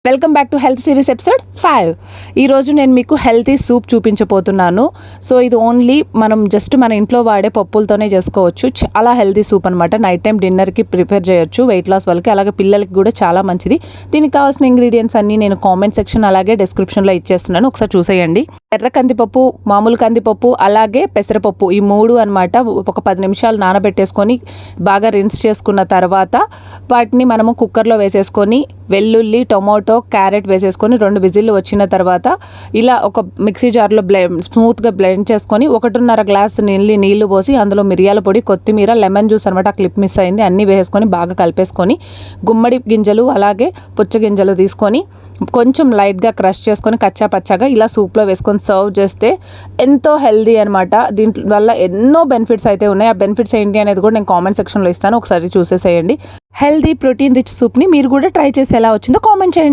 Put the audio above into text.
Welcome back to health series episode 5. ఈరోజు నేను మీకు హెల్తీ సూప్ చూపించబోతున్నాను. సో ఇది ఓన్లీ మనం జస్ట్ మన ఇంట్లో వాడే పప్పులతోనే చేసుకోవచ్చు. చాలా హెల్తీ సూప్ అనమాట. నైట్ టైం డిన్నర్కి ప్రిపేర్ చేయొచ్చు వెయిట్ లాస్ వాళ్ళకి, అలాగే పిల్లలకి కూడా చాలా మంచిది. దీనికి కావాల్సిన ఇంగ్రీడియంట్స్ అన్నీ నేను కామెంట్ సెక్షన్ అలాగే డిస్క్రిప్షన్లో ఇచ్చేస్తున్నాను, ఒకసారి చూసేయండి. ఎర్ర కందిపప్పు, మామూలు కందిపప్పు, అలాగే పెసరపప్పు, ఈ మూడు అనమాట. ఒక 10 నిమిషాలు నానబెట్టేసుకొని బాగా రిన్స్ చేసుకున్న తర్వాత వాటిని మనము కుక్కర్లో వేసేసుకొని వెల్లుల్లి, టొమాటో, క్యారెట్ వేసేసుకొని 2 విజిల్లు వచ్చిన తర్వాత ఇలా ఒక మిక్సీ జార్లో స్మూత్గా బ్లెండ్ చేసుకొని 1.5 గ్లాస్ నీళ్లు పోసి అందులో మిరియాల పొడి, కొత్తిమీర, లెమన్ జ్యూస్ అనమాట, ఆ క్లిప్ మిస్ అయింది, అన్నీ వేసుకొని బాగా కలిపేసుకొని గుమ్మడి గింజలు అలాగే పుచ్చ గింజలు తీసుకొని కొంచెం లైట్గా క్రష్ చేసుకొని కచ్చా పచ్చాగా ఇలా సూప్లో వేసుకొని సర్వ్ చేస్తే ఎంతో హెల్దీ అనమాట. దీంట్ వల్ల ఎన్నో బెనిఫిట్స్ అయితే ఉన్నాయి. ఆ బెనిఫిట్స్ ఏంటి అనేది కూడా నేను కామెంట్ సెక్షన్లో ఇస్తాను, ఒకసారి చూసేసేయండి. హెల్దీ ప్రోటీన్ రిచ్ సూప్ని మీరు కూడా ట్రై చేసి ఎలా వచ్చిందో కామెంట్ చేయండి.